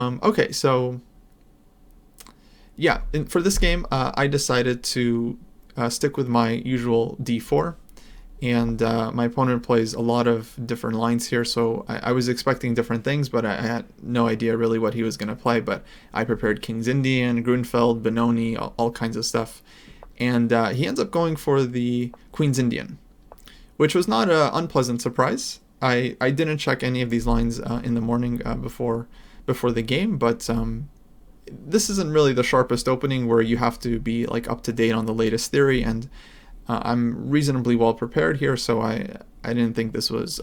Okay, so yeah, for this game, I decided to stick with my usual d4, and my opponent plays a lot of different lines here, so I was expecting different things, but I had no idea really what he was going to play. But I prepared King's Indian, Grunfeld, Benoni, all kinds of stuff, and he ends up going for the Queen's Indian, which was not an unpleasant surprise. I didn't check any of these lines in the morning before the game, but this isn't really the sharpest opening where you have to be like up to date on the latest theory, and I'm reasonably well prepared here, so I didn't think this was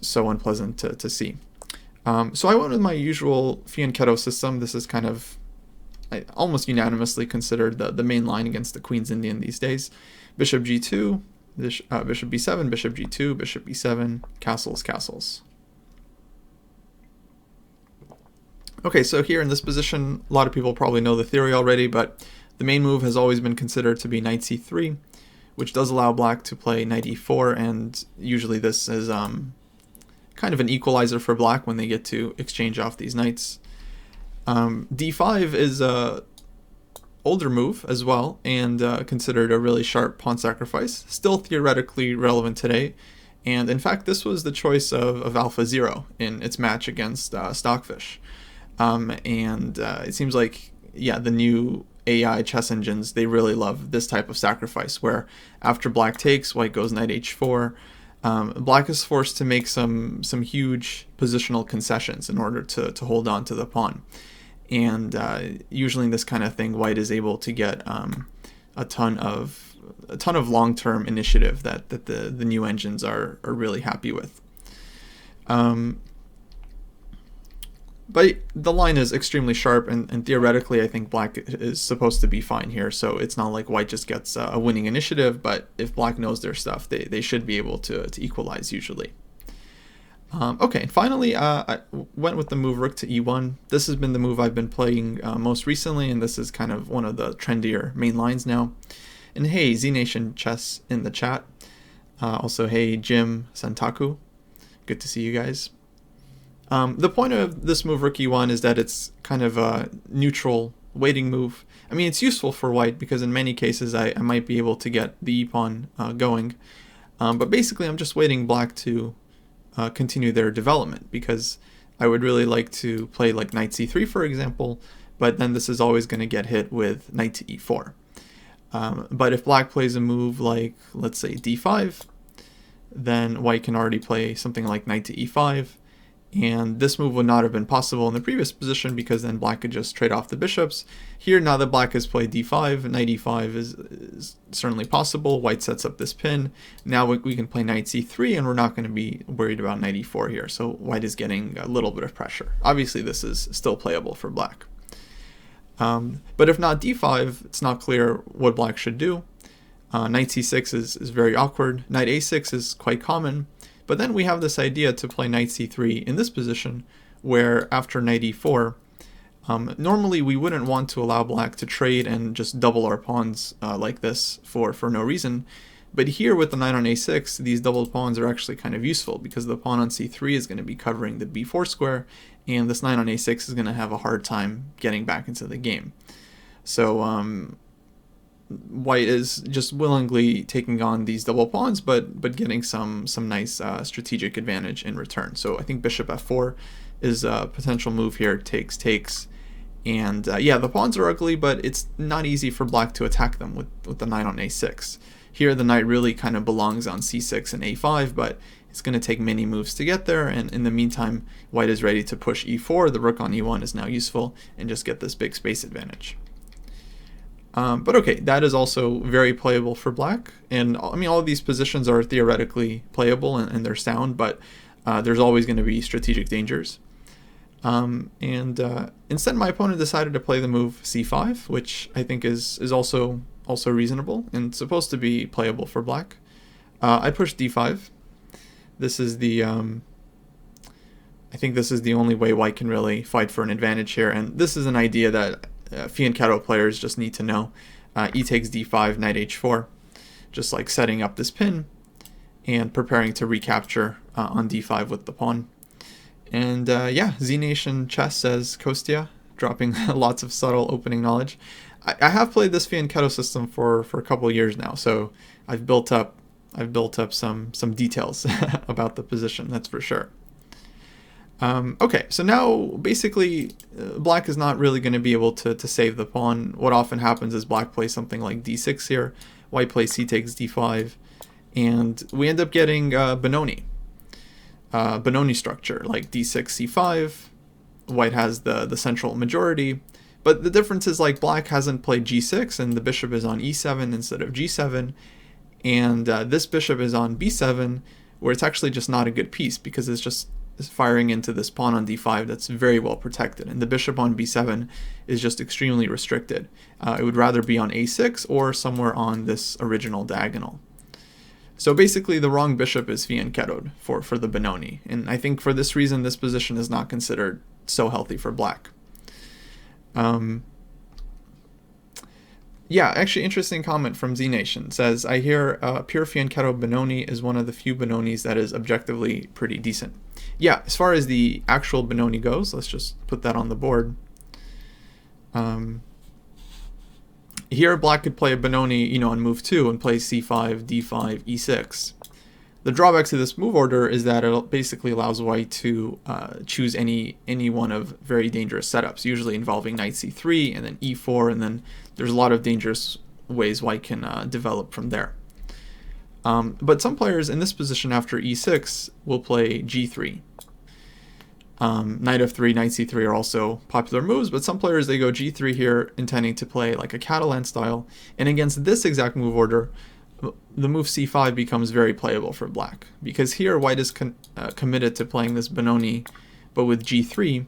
so unpleasant to see. So I went with my usual fianchetto system. This is kind of almost unanimously considered the main line against the Queen's Indian these days. Bishop g2, bishop b7, bishop g2, bishop b7, castles, castles. Okay, so here in this position, a lot of people probably know the theory already, but the main move has always been considered to be knight c3, which does allow black to play knight e4, and usually this is kind of an equalizer for black when they get to exchange off these knights. d5 is a older move as well, and considered a really sharp pawn sacrifice, still theoretically relevant today, and in fact this was the choice of Alpha Zero in its match against Stockfish. And it seems like, yeah, the new AI chess engines, they really love this type of sacrifice, where after black takes, white goes knight h4. Black is forced to make some huge positional concessions in order to hold on to the pawn. And usually in this kind of thing, white is able to get a ton of long-term initiative that the new engines are really happy with. But the line is extremely sharp, and theoretically I think black is supposed to be fine here, so it's not like white just gets a winning initiative, but if black knows their stuff, they should be able to equalize usually. Okay, and finally I went with the move rook to e1. This has been the move I've been playing most recently, and this is kind of one of the trendier main lines now. And hey, Z Nation Chess in the chat. Also, hey, Jim Santaku. Good to see you guys. The point of this move, rook e1, is that it's kind of a neutral waiting move. I mean, it's useful for white because in many cases I might be able to get the e-pawn going. But basically I'm just waiting black to continue their development, because I would really like to play like knight c3, for example, but then this is always going to get hit with knight to e4. But if black plays a move like, let's say, d5, then white can already play something like knight to e5, and this move would not have been possible in the previous position because then black could just trade off the bishops. Here, now that black has played d5, knight e5 is certainly possible. White sets up this pin. Now we can play knight c3, and we're not going to be worried about knight e4 here, so white is getting a little bit of pressure. Obviously, this is still playable for black. But if not d5, it's not clear what black should do. Knight c6 is very awkward. Knight a6 is quite common. But then we have this idea to play knight c3 in this position, where after knight e4, normally we wouldn't want to allow black to trade and just double our pawns like this for no reason. But here with the knight on a6, these doubled pawns are actually kind of useful, because the pawn on c3 is going to be covering the b4 square, and this knight on a6 is going to have a hard time getting back into the game. So white is just willingly taking on these double pawns, but getting some nice strategic advantage in return. So I think bishop f4 is a potential move here. Takes, and yeah, the pawns are ugly, but it's not easy for black to attack them with the knight on a6. Here the knight really kind of belongs on c6 and a5, but it's going to take many moves to get there, and in the meantime white is ready to push e4. The rook on e1 is now useful, and just get this big space advantage. But okay, that is also very playable for black, and I mean all of these positions are theoretically playable and they're sound, but there's always going to be strategic dangers. Instead my opponent decided to play the move c5, which I think is also reasonable and supposed to be playable for black. I pushed d5. This is the I think this is the only way white can really fight for an advantage here, and this is an idea that fianchetto players just need to know. E takes d5, knight h4, just like setting up this pin and preparing to recapture on d5 with the pawn. And yeah, Z Nation Chess says Kostya, dropping lots of subtle opening knowledge. I have played this Fianchetto system for a couple of years now, so I've built up some details about the position, that's for sure. Okay, so now basically black is not really going to be able to save the pawn. What often happens is black plays something like d6 here, white plays c takes d5, and we end up getting Benoni structure, like d6, c5. White has the central majority, but the difference is like black hasn't played g6 and the bishop is on e7 instead of g7, and this bishop is on b7, where it's actually just not a good piece because it's just firing into this pawn on d5 that's very well protected, and the bishop on b7 is just extremely restricted. It would rather be on a6 or somewhere on this original diagonal. So basically the wrong bishop is fianchettoed for the Benoni, and I think for this reason this position is not considered so healthy for black. Yeah, actually interesting comment from Z Nation. Says, I hear pure fianchetto Benoni is one of the few Benonis that is objectively pretty decent. Yeah, as far as the actual Benoni goes, let's just put that on the board. Here black could play a Benoni, on move 2 and play c5, d5, e6. The drawback to this move order is that it basically allows white to choose any one of very dangerous setups, usually involving knight c3 and then e4, and then there's a lot of dangerous ways white can develop from there. But some players in this position after e6 will play g3. Knight f3, knight c3 are also popular moves, but some players, they go g3 here, intending to play like a Catalan style, and against this exact move order, the move c5 becomes very playable for black, because here white is committed to playing this Benoni, but with g3,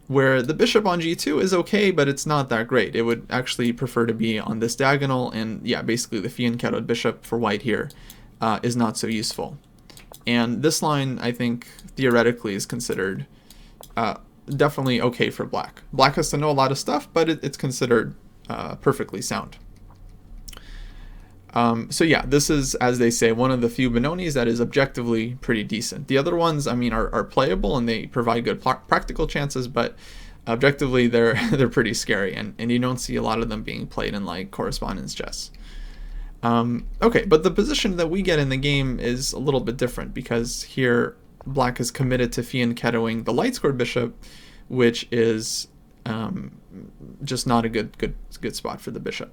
where the bishop on g2 is okay, but it's not that great. It would actually prefer to be on this diagonal, and yeah, basically the fianchettoed bishop for white here is not so useful. And this line, I think, theoretically is considered definitely okay for black. Black has to know a lot of stuff, but it's considered perfectly sound. So yeah, this is, as they say, one of the few Benonis that is objectively pretty decent. The other ones, I mean, are playable and they provide good practical chances, but objectively they're pretty scary, and you don't see a lot of them being played in like correspondence chess. Okay, but the position that we get in the game is a little bit different, because here black is committed to fianchettoing the light squared bishop, which is just not a good spot for the bishop.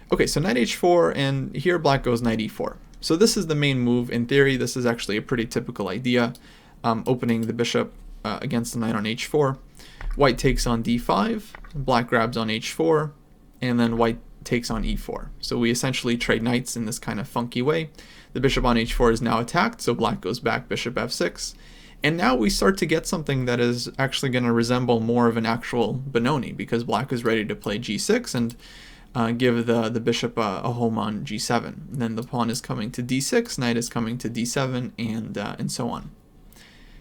Okay, so knight h4, and here black goes knight e4. So this is the main move. In theory, this is actually a pretty typical idea, opening the bishop against the knight on h4. White takes on d5, black grabs on h4, and then white takes on e4. So we essentially trade knights in this kind of funky way. The bishop on h4 is now attacked, so black goes back, bishop f6. And now we start to get something that is actually going to resemble more of an actual Benoni, because black is ready to play g6 and give the bishop a home on g7. And then the pawn is coming to d6, knight is coming to d7, and so on.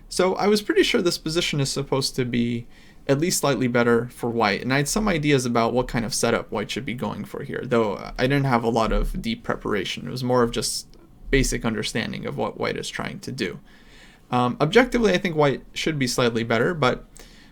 So I was pretty sure this position is supposed to be at least slightly better for white, and I had some ideas about what kind of setup white should be going for here, though I didn't have a lot of deep preparation. It was more of just basic understanding of what white is trying to do. Objectively, I think white should be slightly better, but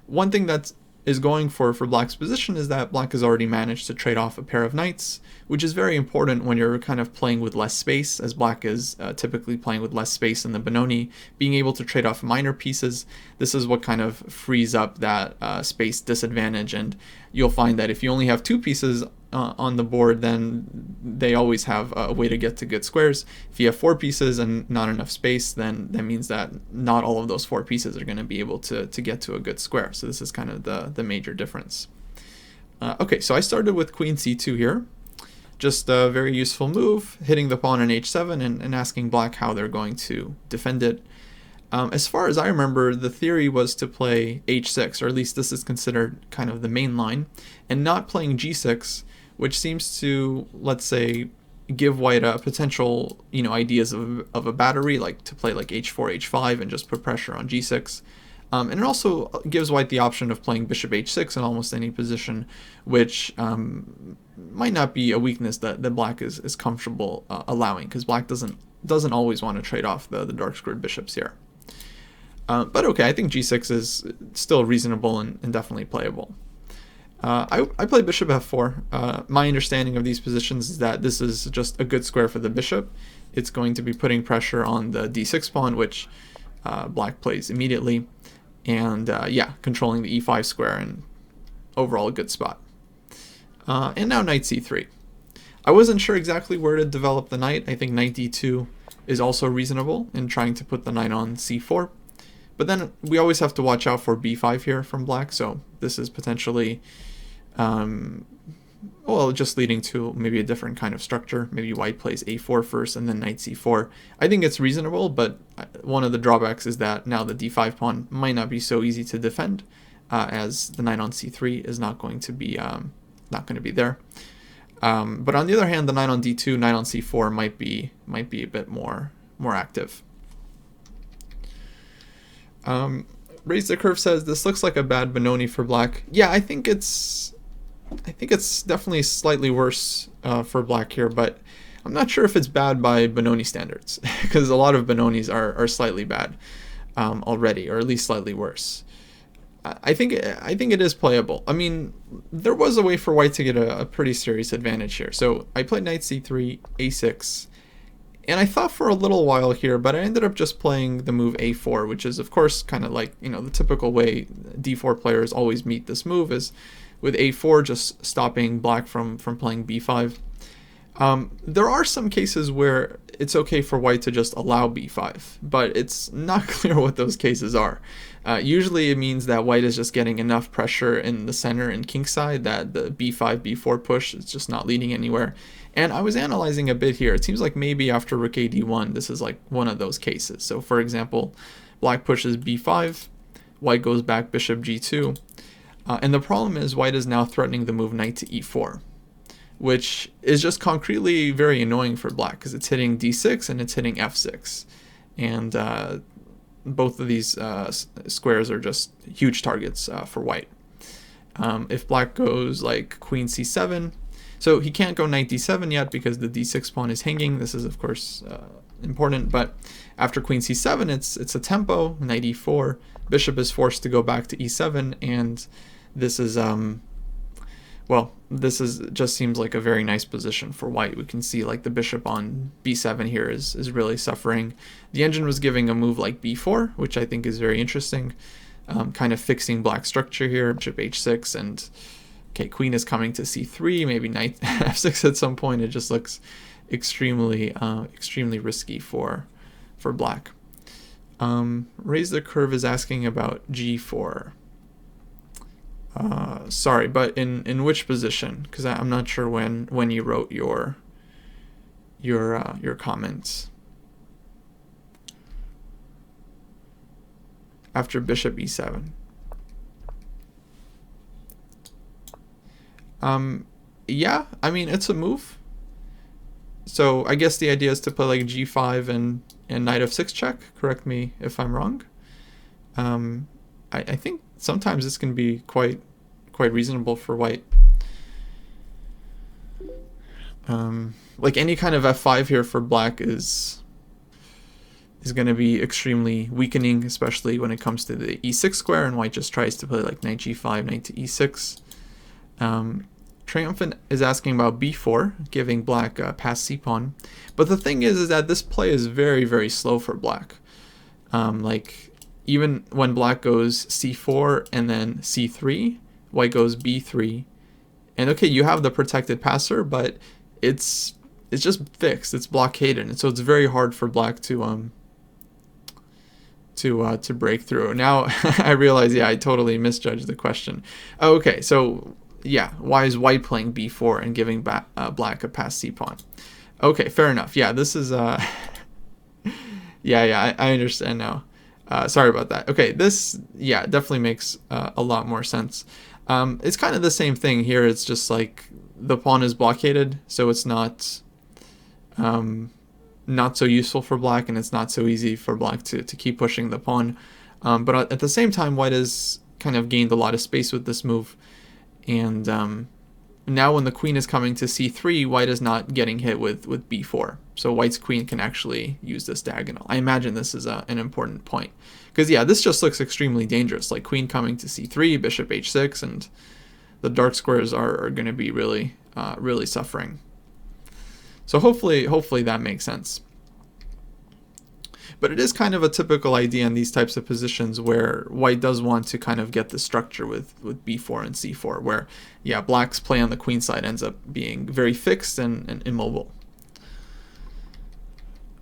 one thing that is going for black's position is that black has already managed to trade off a pair of knights, which is very important when you're kind of playing with less space, as black is typically playing with less space in the Benoni. Being able to trade off minor pieces, this is what kind of frees up that space disadvantage, and you'll find that if you only have 2 pieces on the board, then they always have a way to get to good squares. If you have 4 pieces and not enough space, then that means that not all of those 4 pieces are going to be able to get to a good square. So this is kind of the major difference. Okay, so I started with queen c2 here. Just a very useful move, hitting the pawn on h7 and asking black how they're going to defend it. As far as I remember, the theory was to play h6, or at least this is considered kind of the main line, and not playing g6, which seems to, let's say, give white a potential, ideas of a battery, like to play like h4, h5, and just put pressure on g6. And it also gives white the option of playing bishop h6 in almost any position, which might not be a weakness that black is comfortable allowing, because black doesn't always want to trade off the dark squared bishops here. But okay, I think g6 is still reasonable and definitely playable. I play bishop f4. My understanding of these positions is that this is just a good square for the bishop. It's going to be putting pressure on the d6 pawn, which black plays immediately. And yeah, controlling the e5 square, and overall a good spot. And now knight c3. I wasn't sure exactly where to develop the knight. I think knight d2 is also reasonable in trying to put the knight on c4. But then we always have to watch out for b5 here from black, so this is potentially, well, just leading to maybe a different kind of structure. Maybe white plays a4 first and then knight c4. I think it's reasonable, but one of the drawbacks is that now the d5 pawn might not be so easy to defend, as the knight on c3 is not going to be there. But on the other hand, the knight on d2, knight on c4 might be a bit more active. Raise the Curve says this looks like a bad Benoni for black. Yeah, I think it's definitely slightly worse for black here, but I'm not sure if it's bad by Benoni standards, because a lot of Benonis are slightly bad already, or at least slightly worse. I think it is playable. I mean, there was a way for white to get a pretty serious advantage here. So I played knight c3, a6, and I thought for a little while here, but I ended up just playing the move a4, which is of course kind of like, you know, the typical way d4 players always meet this move is with a4, just stopping black from playing b5. There are some cases where it's okay for white to just allow b5, but it's not clear what those cases are. Usually it means that white is just getting enough pressure in the center and king side that the b5, b4 push is just not leading anywhere. And I was analyzing a bit here. It seems like maybe after rook a d1, this is like one of those cases. So for example, black pushes b5, white goes back bishop g2, and the problem is white is now threatening the move knight to e4, which is just concretely very annoying for black because it's hitting d6 and it's hitting f6. And both of these squares are just huge targets for white. If black goes like queen c7, so he can't go knight d7 yet because the d6 pawn is hanging. This is of course important, but after queen c7, it's a tempo, knight e4, bishop is forced to go back to e7, and this is well, this is just seems like a very nice position for white. We can see like the bishop on b7 here is really suffering. The engine was giving a move like b4, which I think is very interesting, kind of fixing black structure here, bishop h6, and okay, queen is coming to c3, maybe knight f6 at some point. It just looks extremely risky for black. Raise the Curve is asking about g4. Sorry, but in which position? Because I'm not sure when you wrote your comments. After bishop e7. Yeah, I mean, it's a move. So I guess the idea is to play like g5 and knight f6 check. Correct me if I'm wrong. I think sometimes this can be quite reasonable for white. Like any kind of f5 here for black is going to be extremely weakening, especially when it comes to the e6 square, and white just tries to play like knight g5, knight to e6. Triumphant is asking about b4, giving black past c-pawn. But the thing is that this play is very, very slow for black. Like, even when black goes c4 and then c3, white goes b3. And okay, you have the protected passer, but it's just fixed. It's blockaded, and so it's very hard for black to break through. Now I realize, yeah, I totally misjudged the question. Okay, so yeah, why is white playing b4 and giving black a pass c-pawn? Okay, fair enough. Yeah, this is yeah, I understand now. Sorry about that. Okay, this, yeah, definitely makes a lot more sense. It's kind of the same thing here. It's just like the pawn is blockaded, so it's not so useful for black, and it's not so easy for black to keep pushing the pawn. But at the same time, white has kind of gained a lot of space with this move. And now when the queen is coming to c3, white is not getting hit with b4. So white's queen can actually use this diagonal. I imagine this is an important point, Because yeah, this just looks extremely dangerous. Like queen coming to c3, bishop h6, and the dark squares are going to be really, really suffering. So hopefully that makes sense. But it is kind of a typical idea in these types of positions where white does want to kind of get the structure with b4 and c4, where, yeah, black's play on the queen side ends up being very fixed and immobile.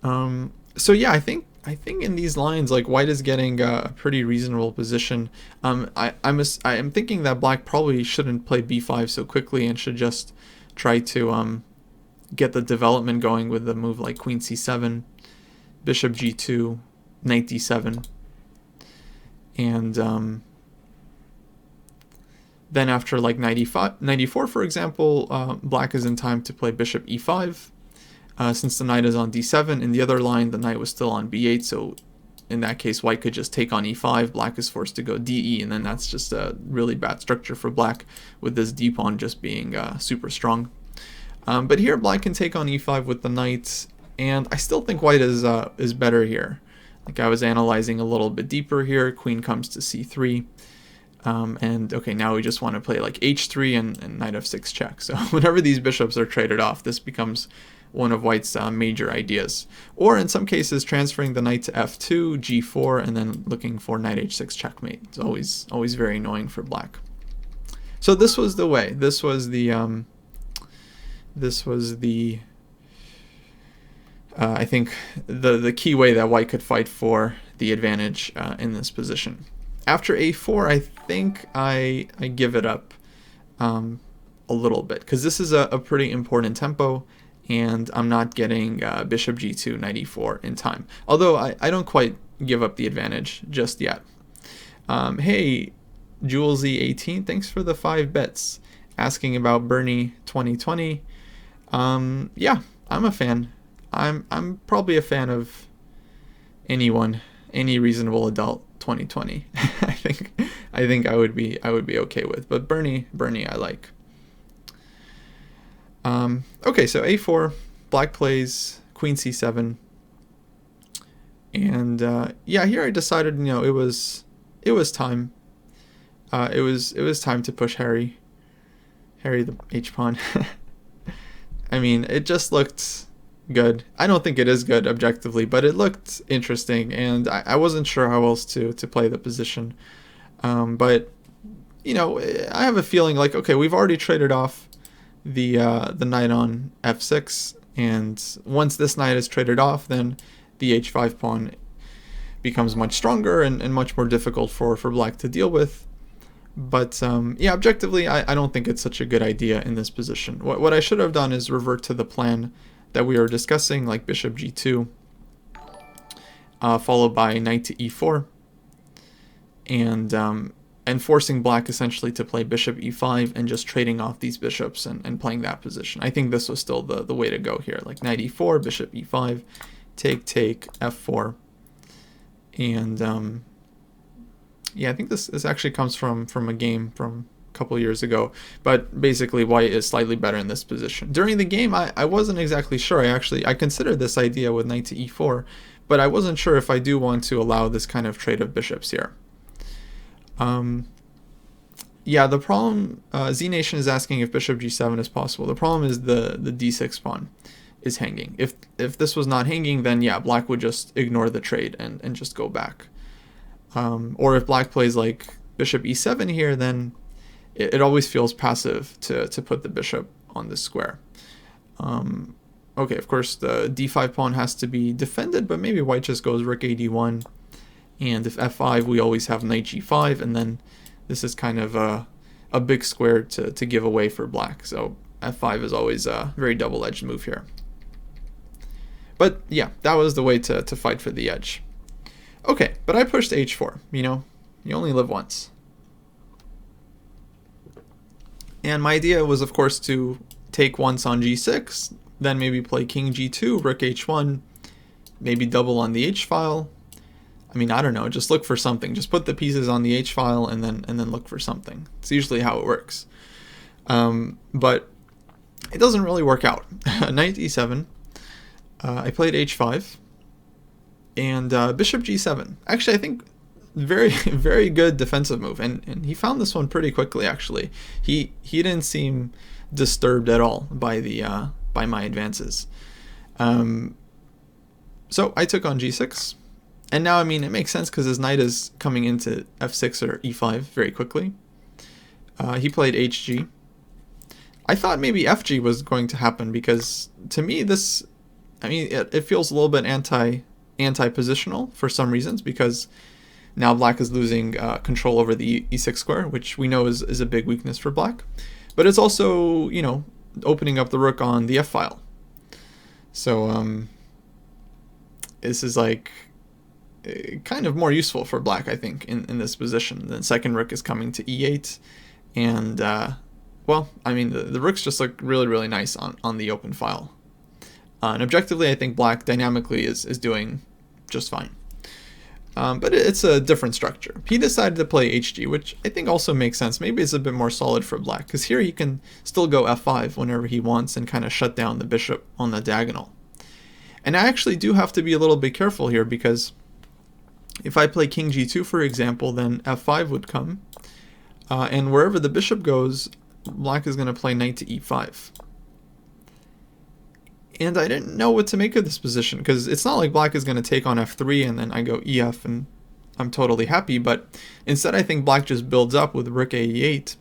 So yeah, I think in these lines, like, white is getting a pretty reasonable position. I am thinking that black probably shouldn't play b5 so quickly and should just try to get the development going with a move like queen c7, bishop g2, knight d7, and then after like knight e4, for example, black is in time to play bishop e5. Since the knight is on d7, in the other line the knight was still on b8, so in that case white could just take on e5, black is forced to go de, and then that's just a really bad structure for black, with this d pawn just being super strong. But here black can take on e5 with the knight, and I still think white is better here. Like, I was analyzing a little bit deeper here. Queen comes to c3, and okay, now we just want to play like h3 and knight f6 check. So whenever these bishops are traded off, this becomes one of white's major ideas. Or in some cases, transferring the knight to f2, g4, and then looking for knight h6 checkmate. It's always very annoying for black. So this was the way. This was the I think the key way that white could fight for the advantage in this position. After a4, I think I give it up a little bit, because this is a pretty important tempo, and I'm not getting bishop g2, knight e4 in time. Although I don't quite give up the advantage just yet. Hey, JulesE18, thanks for the 5 bits. Asking about Bernie 2020. Yeah, I'm a fan. I'm probably a fan of anyone, any reasonable adult 2020. I think I would be okay with. But Bernie I like. Okay, so a4, black plays queen c7, and yeah, here I decided, you know, it was time. It was time to push Harry the h pawn. I mean, it just looked good. I don't think it is good objectively, but it looked interesting, and I wasn't sure how else to play the position. But you know, I have a feeling like, okay, we've already traded off the knight on f6, and once this knight is traded off, then the h5 pawn becomes much stronger and much more difficult for black to deal with. But yeah, objectively, I don't think it's such a good idea in this position. What I should have done is revert to the plan that we were discussing, like bishop g2, followed by knight to e4, and forcing black essentially to play bishop e5 and just trading off these bishops and playing that position. I think this was still the way to go here, like knight e4, bishop e5, take, f4, and yeah, I think this actually comes from a game from a couple years ago, but basically white is slightly better in this position. During the game, I wasn't exactly sure. I considered this idea with knight to e4, but I wasn't sure if I do want to allow this kind of trade of bishops here. Yeah, the problem, Z Nation is asking if bishop g7 is possible. The problem is the d6 pawn is hanging. If this was not hanging, then yeah, black would just ignore the trade and just go back. Or if black plays like bishop e7 here, then it always feels passive to put the bishop on this square. Okay, of course the d5 pawn has to be defended, but maybe white just goes rook a d1, and if f5, we always have knight g5, and then this is kind of a big square to give away for black. So f5 is always a very double-edged move here. But yeah, that was the way to fight for the edge. Okay, but I pushed h4, you know, you only live once. And my idea was, of course, to take once on g6, then maybe play king g2, rook h1, maybe double on the h-file. I mean, I don't know, just look for something. Just put the pieces on the h-file and then look for something. It's usually how it works. But it doesn't really work out. Knight e7, I played h5, and bishop g7. Actually, I think very very good defensive move, and he found this one pretty quickly. Actually, he didn't seem disturbed at all by the by my advances. So I took on g6, and now I mean it makes sense because his knight is coming into f6 or e5 very quickly. He played hg. I thought maybe fg was going to happen because to me this, I mean it feels a little bit anti-positional for some reasons, because now black is losing control over the e6 square, which we know is a big weakness for black. But it's also, you know, opening up the rook on the f-file. So this is like kind of more useful for black, I think, in this position. The second rook is coming to e8, and well, I mean the rooks just look really really nice on the open file. And objectively, I think black dynamically is doing just fine. But it's a different structure. He decided to play hg, which I think also makes sense. Maybe it's a bit more solid for black, because here he can still go f5 whenever he wants and kind of shut down the bishop on the diagonal. And I actually do have to be a little bit careful here, because if I play king g2, for example, then f5 would come. And wherever the bishop goes, black is going to play knight to e5. And I didn't know what to make of this position, because it's not like black is going to take on f3 and then I go ef and I'm totally happy. But instead, I think black just builds up with rook a8.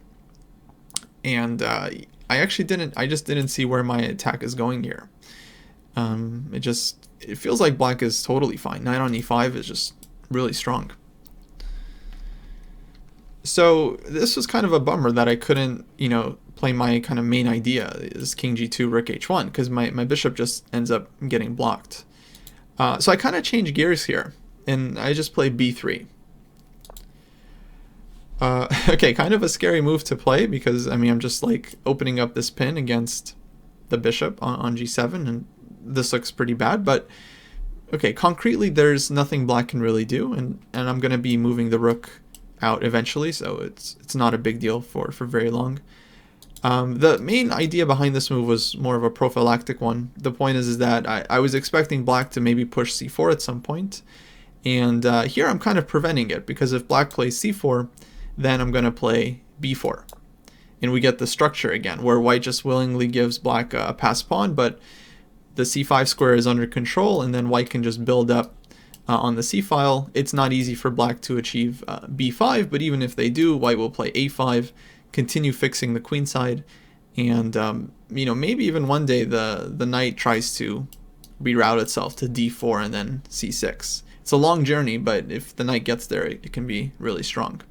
And I just didn't see where my attack is going here. It feels like black is totally fine. Knight on e5 is just really strong. So this was kind of a bummer that I couldn't, you know, play my kind of main idea, is king g2, rook h1, because my bishop just ends up getting blocked. So I kind of changed gears here, and I just play b3. Okay, kind of a scary move to play, because, I mean, I'm just, like, opening up this pin against the bishop on g7, and this looks pretty bad, but, okay, concretely, there's nothing black can really do, and I'm going to be moving the rook out eventually, so it's not a big deal for very long. The main idea behind this move was more of a prophylactic one. The point is that I was expecting black to maybe push c4 at some point, and here I'm kind of preventing it, because if black plays c4, then I'm going to play b4. And we get the structure again, where white just willingly gives black a pass pawn, but the c5 square is under control, and then white can just build up on the c-file. It's not easy for black to achieve b5, but even if they do, white will play a5, continue fixing the queen side, and you know, maybe even one day the knight tries to reroute itself to d4 and then c6. It's a long journey, but if the knight gets there, it can be really strong.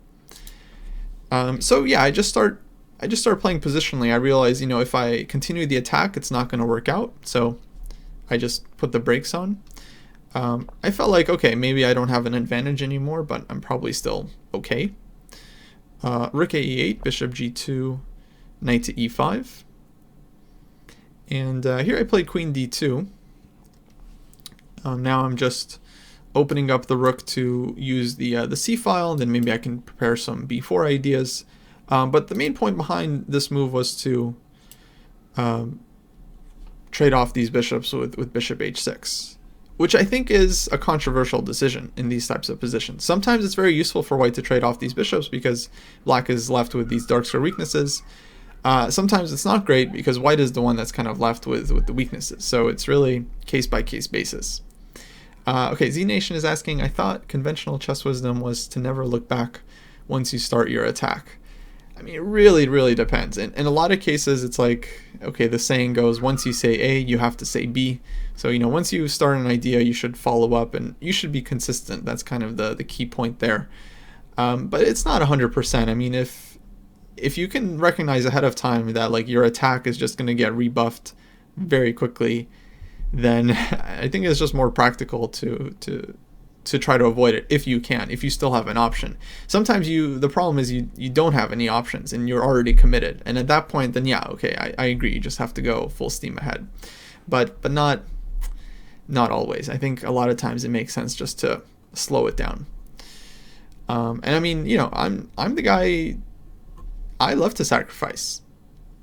So yeah, I just start playing positionally. I realize, you know, if I continue the attack, it's not going to work out, so I just put the brakes on. I felt like, okay, maybe I don't have an advantage anymore, but I'm probably still okay. Rook a e8, bishop g2, knight to e5. And here I played queen d2. Now I'm just opening up the rook to use the c-file, and then maybe I can prepare some b4 ideas. But the main point behind this move was to trade off these bishops with bishop h6. Which I think is a controversial decision in these types of positions. Sometimes it's very useful for white to trade off these bishops because black is left with these dark square weaknesses. Sometimes it's not great because white is the one that's kind of left with the weaknesses. So it's really case-by-case basis. Okay, Z Nation is asking, I thought conventional chess wisdom was to never look back once you start your attack. I mean, it really, really depends. In a lot of cases, it's like, okay, the saying goes, once you say A, you have to say B. So, you know, once you start an idea, you should follow up and you should be consistent. That's kind of the key point there. But it's not 100%. I mean, if you can recognize ahead of time that, like, your attack is just going to get rebuffed very quickly, then I think it's just more practical to try to avoid it if you can, if you still have an option. Sometimes the problem is you don't have any options and you're already committed. And at that point, then yeah, okay, I agree. You just have to go full steam ahead. But not always. I think a lot of times it makes sense just to slow it down. And I mean, you know, I'm the guy, I love to sacrifice.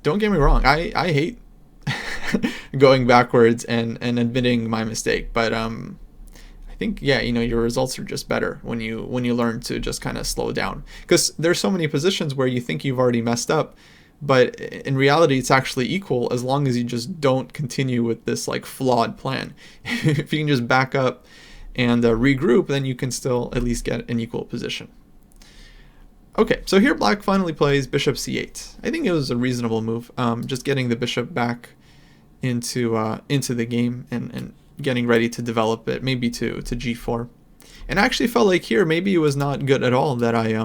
Don't get me wrong. I hate going backwards and admitting my mistake. But I think, yeah, your results are just better when you learn to just kind of slow down, because there's so many positions where you think you've already messed up, but in reality it's actually equal as long as you just don't continue with this like flawed plan. If you can just back up and regroup, then you can still at least get an equal position. Okay, so here black finally plays bishop c8. I think it was a reasonable move, just getting the bishop back into the game and getting ready to develop it, maybe to g4. And I actually felt like here maybe it was not good at all that I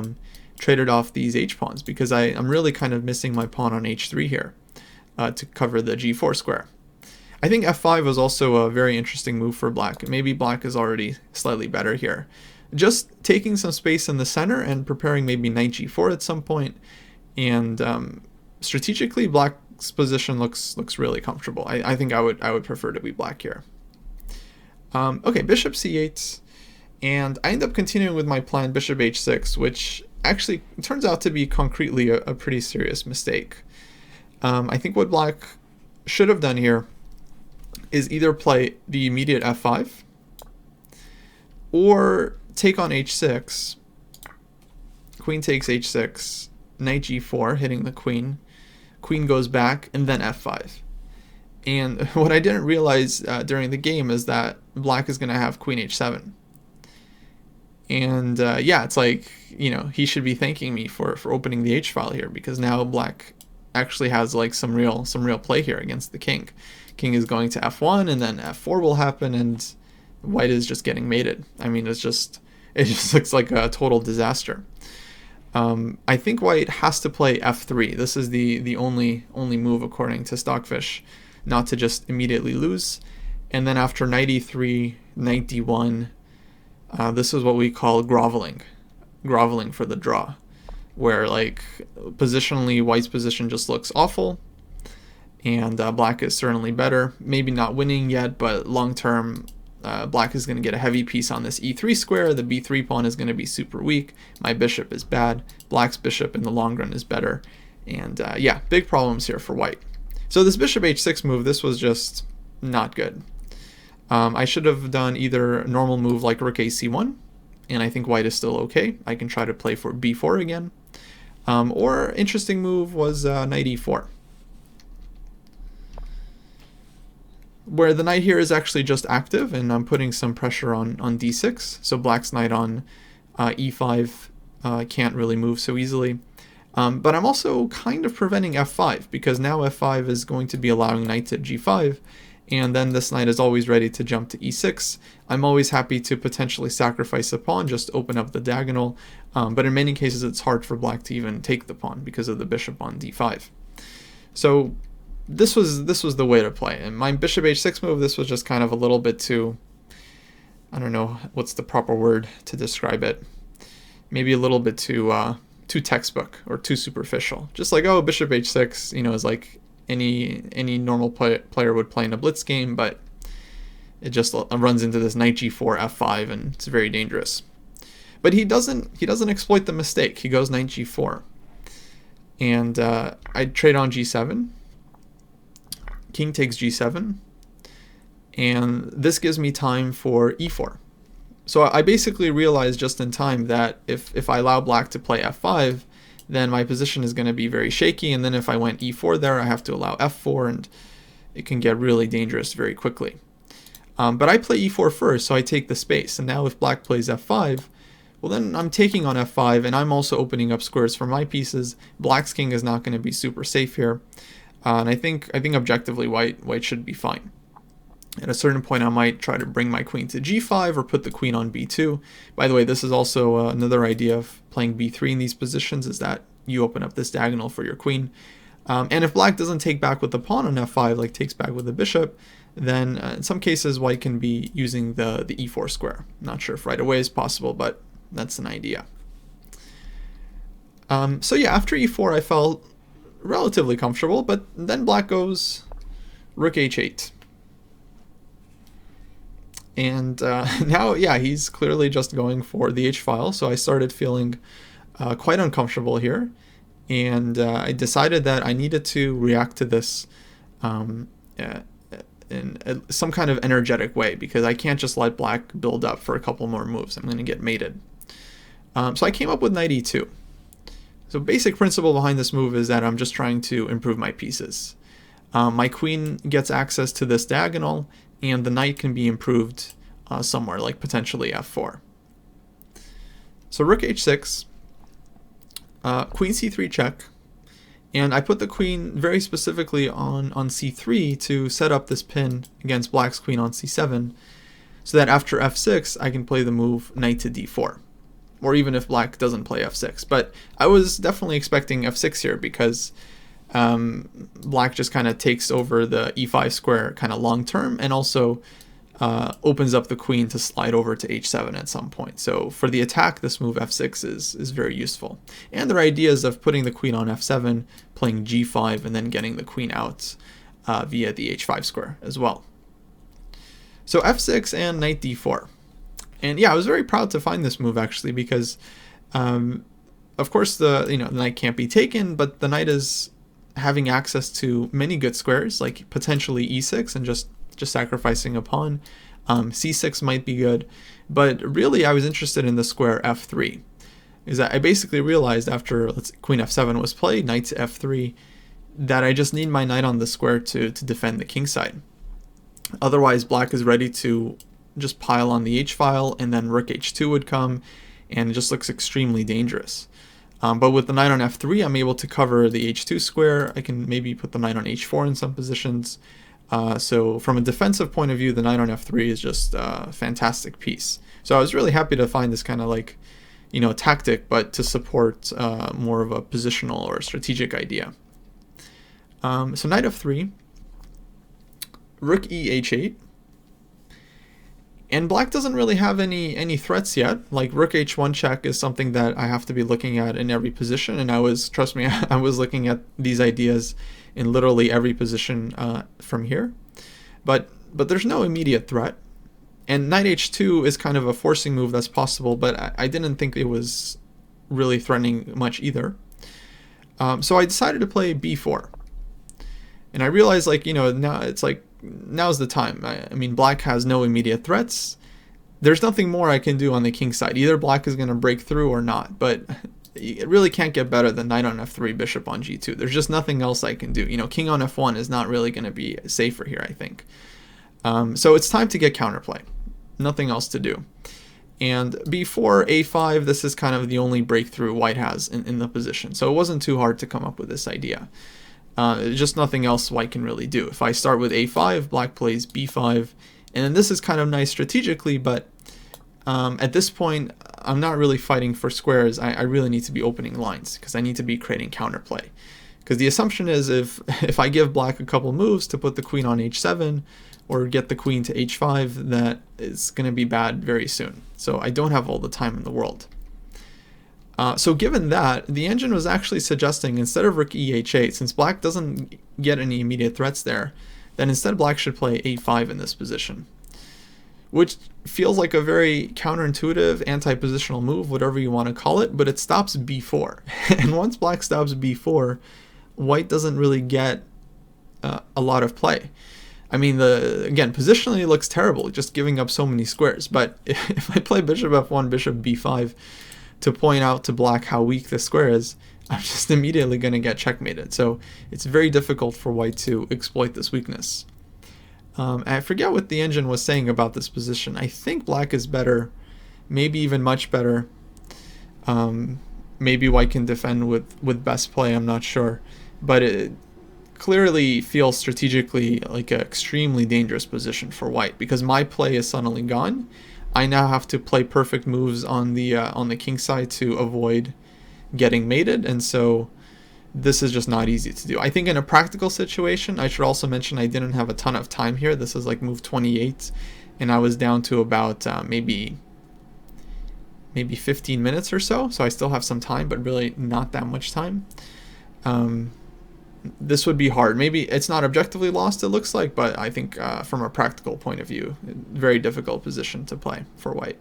traded off these h-pawns, because I'm really kind of missing my pawn on h3 here to cover the g4 square. I think f5 was also a very interesting move for black. Maybe black is already slightly better here. Just taking some space in the center and preparing maybe knight g4 at some point, and strategically black's position looks really comfortable. I think I would prefer to be black here. Okay, bishop c8, and I end up continuing with my plan bishop h6, which actually turns out to be concretely a pretty serious mistake. I think what black should have done here is either play the immediate f5 or take on h6, queen takes h6, knight g4, hitting the queen, queen goes back, and then f5. And what I didn't realize during the game is that black is going to have queen h7. And yeah, it's like, he should be thanking me for opening the h-file here, because now black actually has like some real play here against the king. King is going to f1, and then f4 will happen, and white is just getting mated. I mean, it just looks like a total disaster. I think white has to play f3. This is the only move according to Stockfish, not to just immediately lose. And then after knight e3, knight d1, this is what we call groveling for the draw, where like positionally white's position just looks awful, and black is certainly better. Maybe not winning yet, but long term, black is going to get a heavy piece on this e3 square. The b3 pawn is going to be super weak. My bishop is bad. Black's bishop in the long run is better. And yeah, big problems here for white. So this bishop h6 move, this was just not good. I should have done either a normal move like rook ac1, and I think white is still okay. I can try to play for b4 again. Or interesting move was knight e4, where the knight here is actually just active, and I'm putting some pressure on d6, so black's knight on e5 can't really move so easily. But I'm also kind of preventing f5, because now f5 is going to be allowing knight to g5, and then this knight is always ready to jump to e6. I'm always happy to potentially sacrifice a pawn, just open up the diagonal, but in many cases it's hard for black to even take the pawn because of the bishop on d5. So this was the way to play. And my bishop h6 move, this was just kind of a little bit too, I don't know what's the proper word to describe it, maybe a little bit too textbook or too superficial. Just like, oh, bishop h6, is like any normal player would play in a blitz game, but it just runs into this knight g4 f5, and it's very dangerous. But he doesn't exploit the mistake. He goes knight g4, and I trade on g7. King takes g7, and this gives me time for e4. So I basically realized just in time that if I allow black to play f5, then my position is going to be very shaky, and then if I went e4 there, I have to allow f4, and it can get really dangerous very quickly. But I play e4 first, so I take the space, and now if black plays f5, well then I'm taking on f5, and I'm also opening up squares for my pieces. Black's king is not going to be super safe here, and I think objectively white should be fine. At a certain point, I might try to bring my queen to g5 or put the queen on b2. By the way, this is also another idea of playing b3 in these positions, is that you open up this diagonal for your queen. And if black doesn't take back with the pawn on f5, like takes back with the bishop, then in some cases white can be using the e4 square. Not sure if right away is possible, but that's an idea. So yeah, after e4 I felt relatively comfortable, but then black goes rook h8. And now, yeah, he's clearly just going for the h-file, so I started feeling quite uncomfortable here, and I decided that I needed to react to this in some kind of energetic way, because I can't just let black build up for a couple more moves. I'm going to get mated. So I came up with knight e2. So basic principle behind this move is that I'm just trying to improve my pieces. My queen gets access to this diagonal, and the knight can be improved somewhere, like potentially f4. So rook h6, queen c3 check, and I put the queen very specifically on c3 to set up this pin against black's queen on c7, so that after f6 I can play the move knight to d4, or even if black doesn't play f6. But I was definitely expecting f6 here, because black just kind of takes over the e5 square kind of long term, and also opens up the queen to slide over to h7 at some point. So for the attack, this move f6 is very useful. And there are ideas of putting the queen on f7, playing g5, and then getting the queen out via the h5 square as well. So f6 and knight d4. And yeah, I was very proud to find this move, actually, because of course the knight can't be taken, but the knight is having access to many good squares, like potentially e6 and just sacrificing a pawn. c6 might be good, but really I was interested in the square f3. Is that I basically realized after queen f7 was played, knight to f3, that I just need my knight on the square to defend the king side. Otherwise, black is ready to just pile on the h file, and then rook h2 would come, and it just looks extremely dangerous. But with the knight on f3, I'm able to cover the h2 square. I can maybe put the knight on h4 in some positions. So from a defensive point of view, the knight on f3 is just a fantastic piece. So I was really happy to find this kind of like, tactic, but to support more of a positional or strategic idea. So knight f3, rook e h8, and black doesn't really have any threats yet. Like rook h1 check is something that I have to be looking at in every position, and trust me, I was looking at these ideas in literally every position from here. But there's no immediate threat. And knight h2 is kind of a forcing move that's possible, but I didn't think it was really threatening much either. So I decided to play b4. And I realized, now it's like, now's the time. I mean, black has no immediate threats. There's nothing more I can do on the king side. Either black is going to break through or not, but it really can't get better than knight on f3, bishop on g2. There's just nothing else I can do. King on f1 is not really going to be safer here, I think. So it's time to get counterplay. Nothing else to do. And b4, a5, this is kind of the only breakthrough white has in the position. So it wasn't too hard to come up with this idea. Just nothing else white can really do. If I start with a5, black plays b5, and then this is kind of nice strategically, but at this point, I'm not really fighting for squares. I really need to be opening lines, because I need to be creating counterplay. Because the assumption is if I give black a couple moves to put the queen on h7 or get the queen to h5, that is going to be bad very soon. So I don't have all the time in the world. So given that, the engine was actually suggesting, instead of rook e h8, since black doesn't get any immediate threats there, then instead black should play a5 in this position, which feels like a very counterintuitive, anti-positional move, whatever you want to call it, but it stops b4. And once black stops b4, white doesn't really get a lot of play. I mean, again, positionally it looks terrible, just giving up so many squares, but if I play bishop f1, bishop b5, to point out to black how weak this square is, I'm just immediately going to get checkmated. So it's very difficult for white to exploit this weakness. I forget what the engine was saying about this position. I think black is better, maybe even much better. Maybe white can defend with best play, I'm not sure. But it clearly feels strategically like an extremely dangerous position for white, because my play is suddenly gone. I now have to play perfect moves on the king side to avoid getting mated, and so this is just not easy to do. I think in a practical situation, I should also mention I didn't have a ton of time here. This is like move 28, and I was down to about maybe 15 minutes or so, so I still have some time, but really not that much time. This would be hard. Maybe it's not objectively lost, it looks like, but I think from a practical point of view, very difficult position to play for white.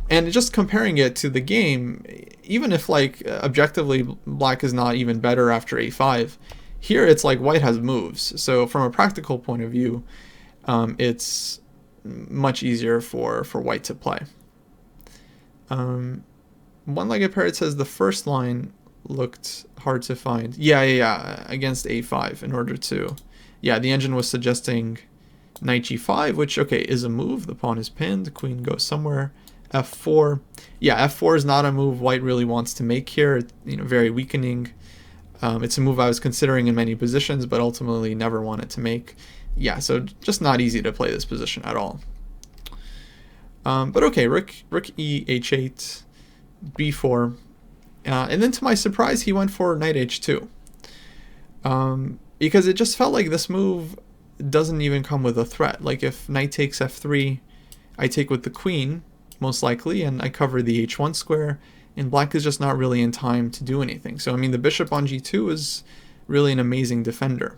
And just comparing it to the game, even if like objectively black is not even better after a5, Here it's like white has moves, so from a practical point of view, it's much easier for white to play. One-legged parrot says the first line looked hard to find. Yeah, against a5 in order to... Yeah, the engine was suggesting knight g5, which, okay, is a move. The pawn is pinned, queen goes somewhere. f4. Yeah, f4 is not a move white really wants to make here. Very weakening. It's a move I was considering in many positions, but ultimately never wanted to make. Yeah, so just not easy to play this position at all. But okay, rook e h8, b4, and then to my surprise he went for knight h2, because it just felt like this move doesn't even come with a threat. Like if knight takes f3, I take with the queen most likely, and I cover the h1 square, and black is just not really in time to do anything. So I mean, the bishop on g2 is really an amazing defender.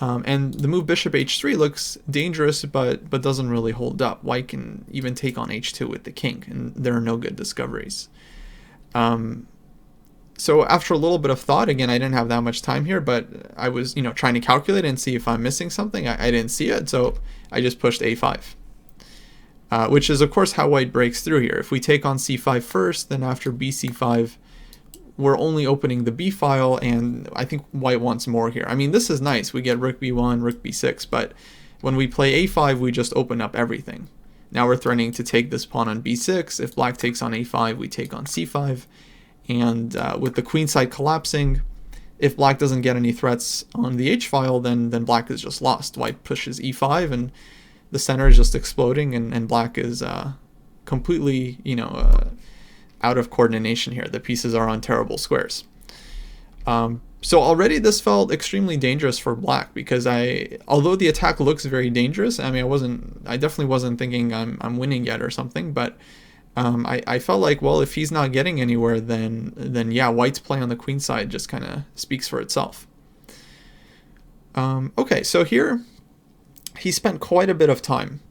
And the move bishop h3 looks dangerous, but doesn't really hold up. White can even take on h2 with the king, and there are no good discoveries. So after a little bit of thought, again, I didn't have that much time here, but I was trying to calculate and see if I'm missing something. I didn't see it, so I just pushed a5, which is of course how white breaks through here. If we take on c5 first, then after bc5, we're only opening the b file, and I think white wants more here. I mean, this is nice. We get rook b1, rook b6, but when we play a5, we just open up everything. Now we're threatening to take this pawn on b6. If black takes on a5, we take on c5. And with the queen side collapsing, if black doesn't get any threats on the h file, then black is just lost. White pushes e5, and the center is just exploding, and black is completely, out of coordination here. The pieces are on terrible squares. So already this felt extremely dangerous for black, because although the attack looks very dangerous, I mean, I definitely wasn't thinking I'm winning yet or something, but I felt like, well, if he's not getting anywhere, then yeah, white's play on the queen side just kind of speaks for itself. Okay, so here he spent quite a bit of time,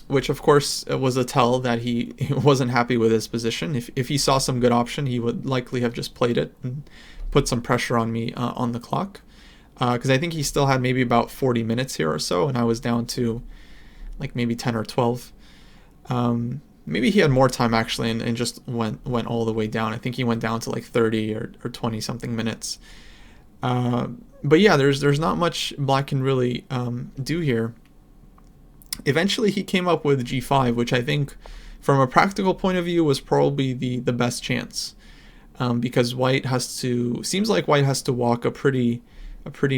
which of course was a tell that he wasn't happy with his position. If he saw some good option, he would likely have just played it and put some pressure on me on the clock, because I think he still had maybe about 40 minutes here or so, and I was down to like maybe 10 or 12. Maybe he had more time actually, and just went all the way down. I think he went down to like 30 or 20 something minutes. But yeah, there's not much black can really do here. Eventually he came up with g5, which I think from a practical point of view was probably the best chance, because seems like white has to walk a pretty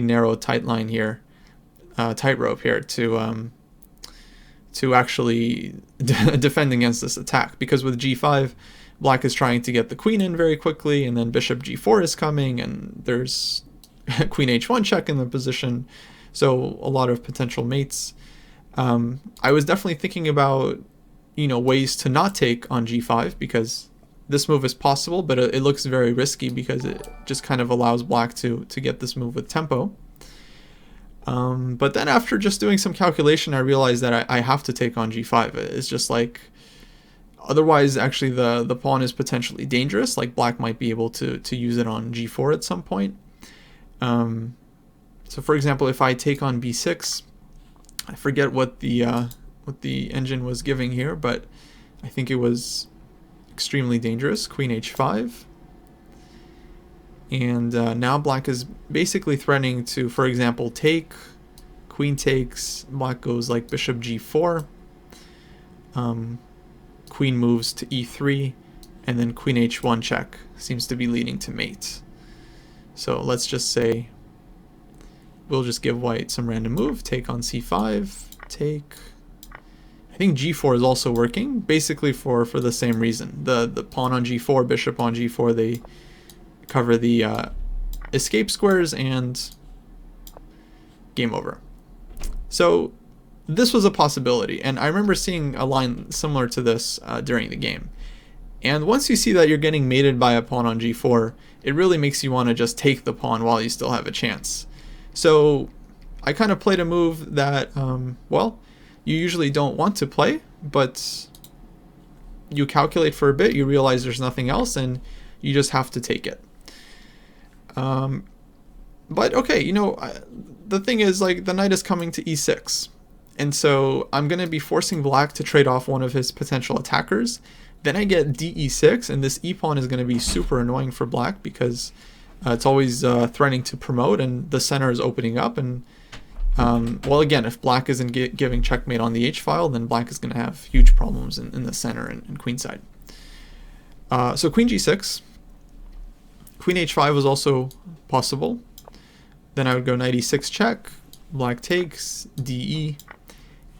narrow tight line here, tightrope here to actually defend against this attack, because with g5 black is trying to get the queen in very quickly, and then bishop g4 is coming, and there's queen h1 check in the position, so a lot of potential mates. I was definitely thinking about ways to not take on g5, because this move is possible, but it looks very risky because it just kind of allows black to get this move with tempo. But then after just doing some calculation, I realized that I have to take on g5. It's just like, otherwise actually the pawn is potentially dangerous. Like black might be able to use it on g4 at some point. So for example, if I take on b6, I forget what the engine was giving here, but I think it was extremely dangerous. Queen h5. And now black is basically threatening to, for example, take, queen takes, black goes like bishop g4, queen moves to e3, and then queen h1 check seems to be leading to mate. So let's just say we'll just give white some random move, take on c5, take. I think g4 is also working, basically for the same reason. The pawn on g4, bishop on g4, they cover the escape squares, and game over. So this was a possibility, and I remember seeing a line similar to this during the game. And once you see that you're getting mated by a pawn on g4, it really makes you want to just take the pawn while you still have a chance. So I kind of played a move that, well, you usually don't want to play, but you calculate for a bit, you realize there's nothing else, and you just have to take it. But okay, the thing is, like, the knight is coming to e6. And so I'm going to be forcing black to trade off one of his potential attackers. Then I get de6, and this e-pawn is going to be super annoying for black because it's always threatening to promote, and the center is opening up. And, well, again, if black isn't giving checkmate on the h-file, then black is going to have huge problems in the center and queenside. So queen g6. Queen h5 was also possible. Then I would go knight e6 check, black takes, de,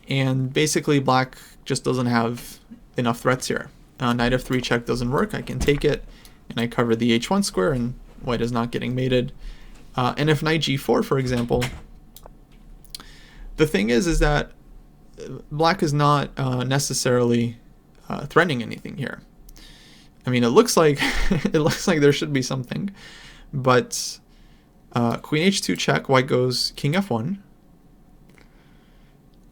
and basically black just doesn't have enough threats here. Knight f3 check doesn't work, I can take it, and I cover the h1 square, and white is not getting mated. And if knight g4, for example, the thing is that black is not necessarily threatening anything here. I mean, it looks like there should be something, but queen h2 check, white goes king f1,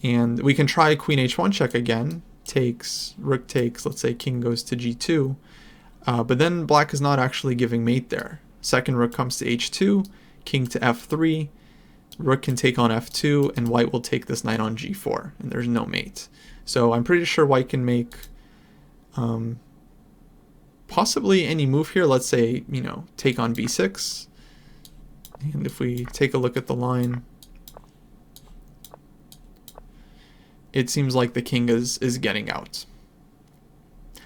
and we can try queen h1 check again, takes, rook takes, let's say king goes to g2, but then black is not actually giving mate there. Second rook comes to h2, king to f3, rook can take on f2, and white will take this knight on g4, and there's no mate. So I'm pretty sure white can make possibly any move here. Let's say, take on b6. And if we take a look at the line, it seems like the king is getting out.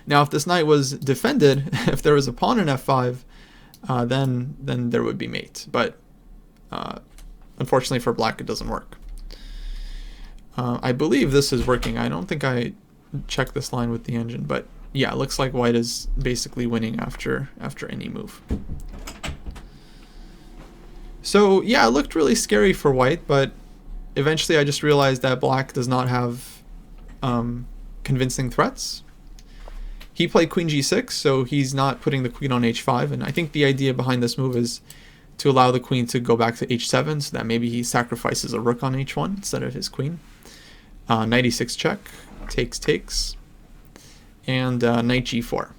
Now, if this knight was defended, if there was a pawn in f5, then there would be mate. But unfortunately for black, it doesn't work. I believe this is working. I don't think I checked this line with the engine, but yeah, it looks like white is basically winning after any move. So yeah, it looked really scary for white, but eventually I just realized that black does not have convincing threats. He played queen g6, so he's not putting the queen on h5, and I think the idea behind this move is to allow the queen to go back to h7, so that maybe he sacrifices a rook on h1 instead of his queen. Knight e6 check, takes, and knight g4.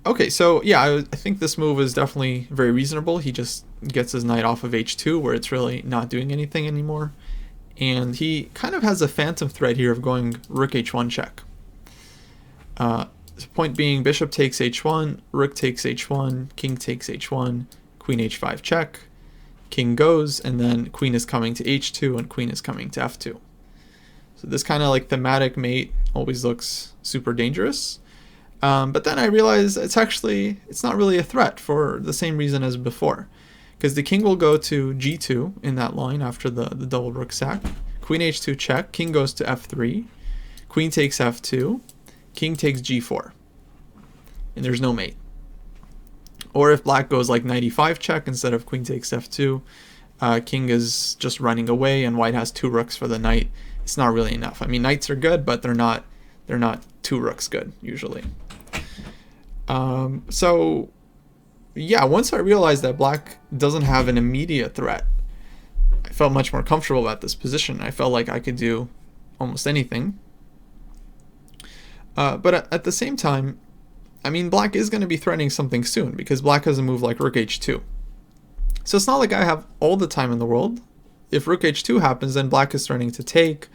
Okay, so yeah, I think this move is definitely very reasonable. He just gets his knight off of h2, where it's really not doing anything anymore. And he kind of has a phantom threat here of going rook h1 check. Point being, bishop takes h1, rook takes h1, king takes h1, queen h5 check, king goes, and then queen is coming to h2 and queen is coming to f2. So this kind of like thematic mate always looks super dangerous. But then I realized it's not really a threat for the same reason as before. Because the king will go to g2 in that line after the double rook sack. Queen h2 check, king goes to f3, queen takes f2, king takes g4. And there's no mate. Or if black goes like knight e5 check instead of queen takes f2, king is just running away and white has two rooks for the knight. It's not really enough. I mean, knights are good, but they're not two rooks good usually. So yeah, once I realized that black doesn't have an immediate threat, I felt much more comfortable about this position. I felt like I could do almost anything. But at the same time, I mean, black is going to be threatening something soon because black has a move like rook h2. So it's not like I have all the time in the world. If rook h2 happens, then black is threatening to take,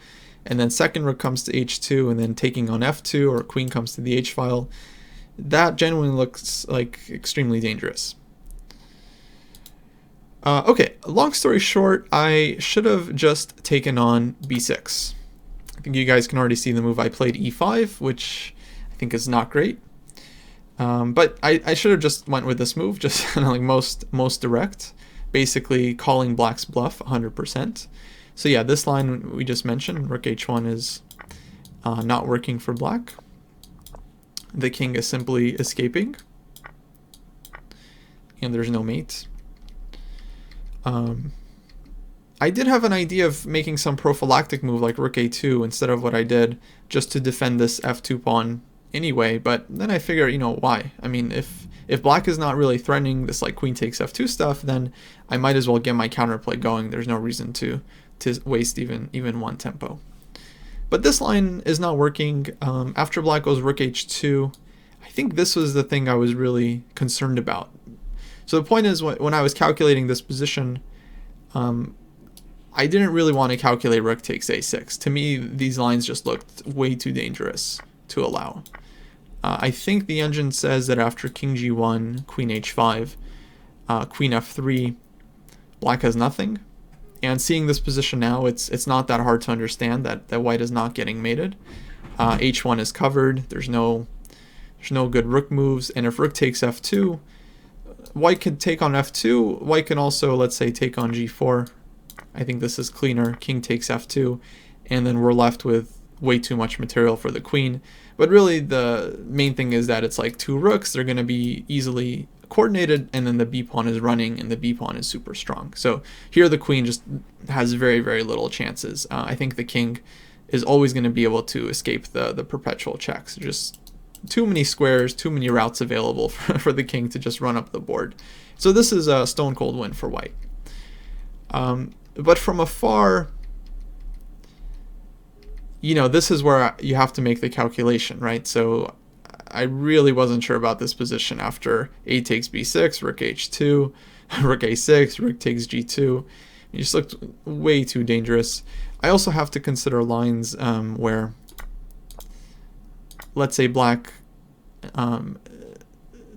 and then second rook comes to h2, and then taking on f2, or queen comes to the h-file. That genuinely looks like extremely dangerous. Okay, long story short, I should have just taken on b6. I think you guys can already see the move. I played e5, which I think is not great. But I should have just went with this move, just kind of like most direct, basically calling black's bluff 100%. So yeah, this line we just mentioned, rook h1 is not working for black. The king is simply escaping, and there's no mate. I did have an idea of making some prophylactic move like rook a2 instead of what I did, just to defend this f2 pawn anyway, but then I figure, why? I mean, if black is not really threatening this like queen takes f2 stuff, then I might as well get my counterplay going. There's no reason to waste even one tempo. But this line is not working. After black goes rook h2, I think this was the thing I was really concerned about. So the point is, when I was calculating this position, I didn't really want to calculate rook takes a6. To me, these lines just looked way too dangerous to allow. I think the engine says that after king g1, queen h5, queen f3, black has nothing. And seeing this position now, it's not that hard to understand that white is not getting mated. H1 is covered. There's no good rook moves. And if rook takes f2, white could take on f2. White can also, let's say, take on g4. I think this is cleaner. King takes f2. And then we're left with way too much material for the queen. But really, the main thing is that it's like two rooks. They're going to be easily coordinated, and then the b pawn is running, and the b pawn is super strong. So here the queen just has very, very little chances. I think the king is always going to be able to escape the perpetual checks. Just too many squares, too many routes available for the king to just run up the board. So this is a stone cold win for white. But from afar, you know, this is where you have to make the calculation, right? So I really wasn't sure about this position after a takes b6, rook h2, rook a6, rook takes g2. It just looked way too dangerous. I also have to consider lines where, let's say, black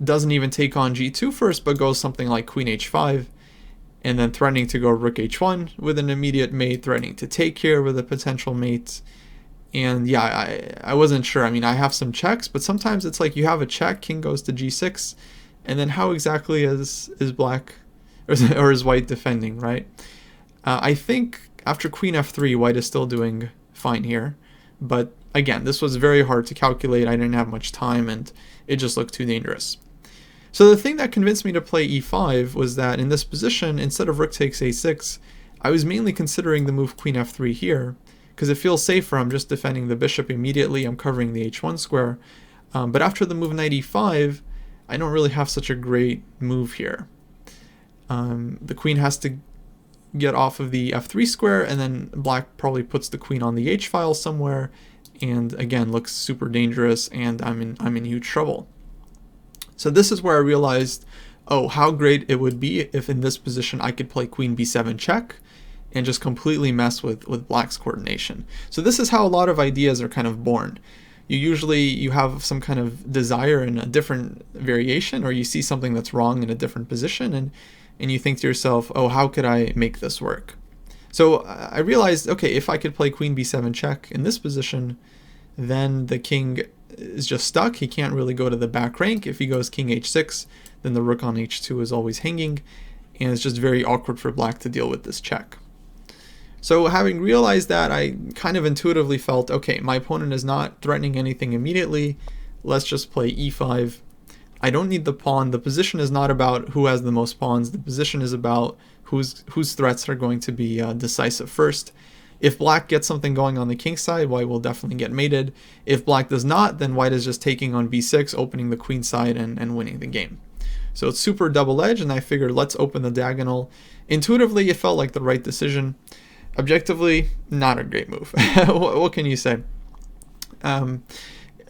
doesn't even take on g2 first, but goes something like queen h5, and then threatening to go rook h1 with an immediate mate, threatening to take here with a potential mate. And yeah, I wasn't sure. I mean, I have some checks, but sometimes it's like you have a check, king goes to g6, and then how exactly is black or is white defending, right? I think after queen f3, white is still doing fine here. But again, this was very hard to calculate. I didn't have much time, and it just looked too dangerous. So the thing that convinced me to play e5 was that in this position, instead of rook takes a6, I was mainly considering the move queen f3 here, because it feels safer. I'm just defending the bishop immediately. I'm covering the h1 square. But after the move knight e5, I don't really have such a great move here. The queen has to get off of the f3 square, and then black probably puts the queen on the h file somewhere, and again looks super dangerous, and I'm in huge trouble. So this is where I realized, oh, how great it would be if in this position I could play queen b7 check and just completely mess with black's coordination. So this is how a lot of ideas are kind of born. You have some kind of desire in a different variation, or you see something that's wrong in a different position, and you think to yourself, oh, how could I make this work? So I realized, okay, if I could play queen b7 check in this position, then the king is just stuck. He can't really go to the back rank. If he goes king h6, then the rook on h2 is always hanging, and it's just very awkward for black to deal with this check. So having realized that, I kind of intuitively felt, okay, my opponent is not threatening anything immediately. Let's just play e5. I don't need the pawn. The position is not about who has the most pawns. The position is about whose threats are going to be decisive first. If black gets something going on the king side, white will definitely get mated. If black does not, then white is just taking on b6, opening the queen side, and winning the game. So it's super double-edged, and I figured let's open the diagonal. Intuitively, it felt like the right decision. Objectively, not a great move. What can you say?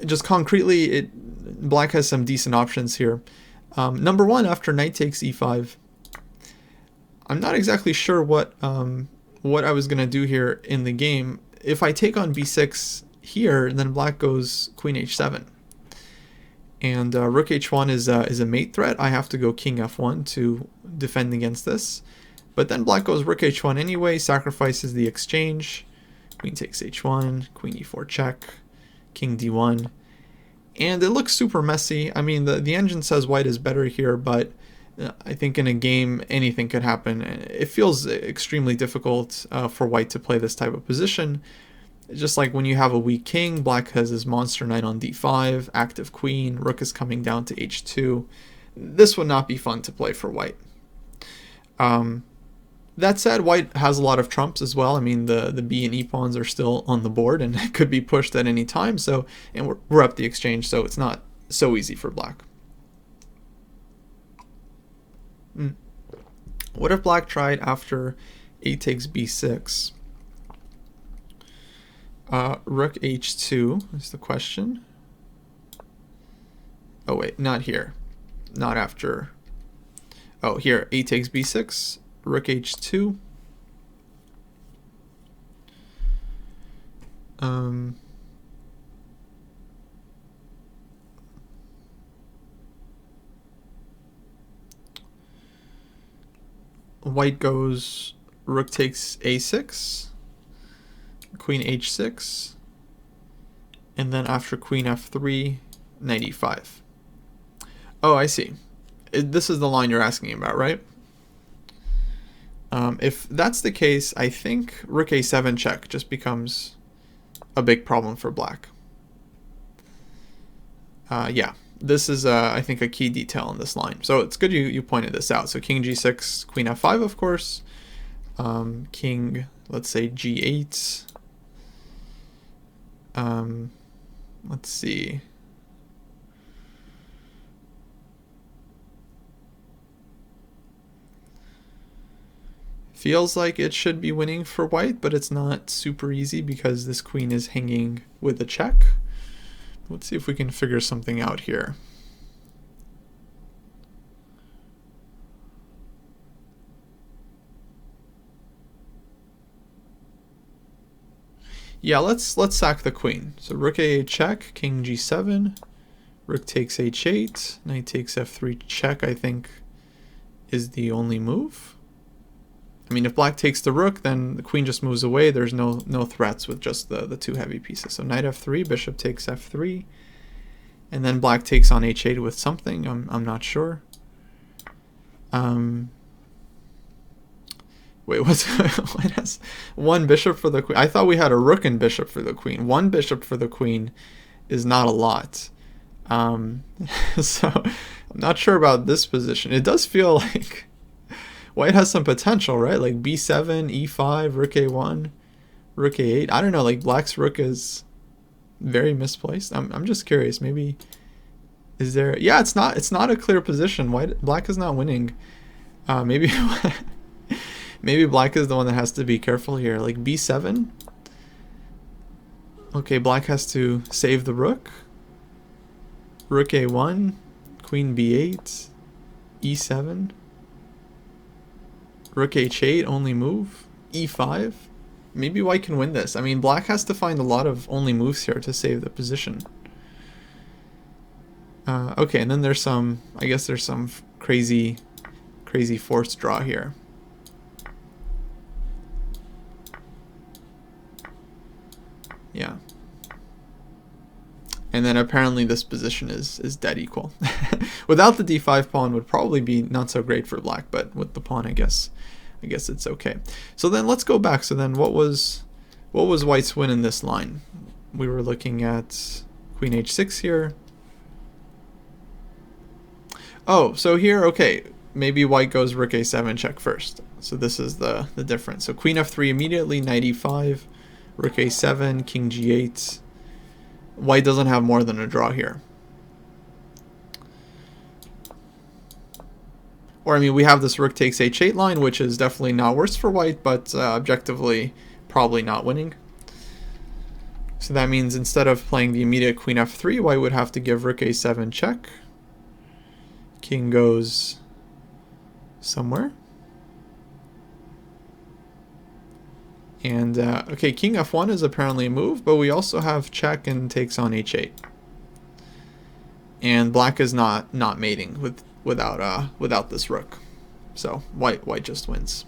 Just concretely, black has some decent options here. Number one, after knight takes e5, I'm not exactly sure what I was going to do here in the game. If I take on b6 here, then black goes queen h7. And rook h1 is a mate threat. I have to go king f1 to defend against this. But then black goes rook h1 anyway, sacrifices the exchange. Queen takes h1, queen e4 check, king d1. And it looks super messy. I mean, the engine says white is better here, but I think in a game, anything could happen. It feels extremely difficult for white to play this type of position. Just like when you have a weak king, black has his monster knight on d5, active queen, rook is coming down to h2. This would not be fun to play for white. That said, white has a lot of trumps as well. I mean, the b and e pawns are still on the board and it could be pushed at any time. So, and we're up the exchange, so it's not so easy for black. What if black tried after a takes b6? Rook h2 is the question. Oh wait, not here. Not after. Oh, here, a takes b6, rook h2. White goes rook takes a6, queen h6, and then after queen f3, knight e5. Oh, I see. This is the line you're asking about, right? If that's the case, I think rook a7 check just becomes a big problem for black. Yeah, this is, I think, a key detail in this line. So it's good you pointed this out. So king g6, queen f5, of course. King, let's say g8. Let's see. Feels like it should be winning for white, but it's not super easy because this queen is hanging with a check. Let's see if we can figure something out here. Yeah, let's sack the queen. So rook a8 check, king g7, rook takes h8, knight takes f3 check, I think, is the only move. I mean, if black takes the rook, then the queen just moves away. There's no threats with just the two heavy pieces. So knight f3, bishop takes f3, and then black takes on h8 with something. I'm not sure. Wait, what's what has one bishop for the queen? I thought we had a rook and bishop for the queen. One bishop for the queen is not a lot. So I'm not sure about this position. It does feel like white has some potential, right? Like b7, e5, rook a1, rook a8. I don't know, like black's rook is very misplaced. I'm just curious. Maybe is there? Yeah, it's not a clear position. Black is not winning. Maybe maybe black is the one that has to be careful here. Like b7. Okay, black has to save the rook. Rook a1, queen b8, e7. Rook h8, only move. e5. Maybe white can win this. I mean, black has to find a lot of only moves here to save the position. Okay, and then there's some, I guess there's some crazy forced draw here. Yeah. And then apparently this position is dead equal. Without the d5 pawn would probably be not so great for black, but with the pawn, I guess it's okay. So then let's go back. So then what was white's win in this line? We were looking at queen h6 here. Oh, so here, okay, maybe white goes rook a7 check first. So this is the difference. So queen f3 immediately, knight e5, rook a7, king g8. White doesn't have more than a draw here. Or, I mean, we have this rook takes h8 line, which is definitely not worse for white, but objectively probably not winning. So that means instead of playing the immediate queen f3, white would have to give rook a7 check. King goes somewhere. And, okay, king f1 is apparently a move, but we also have check and takes on h8. And black is not mating without this rook. So white just wins.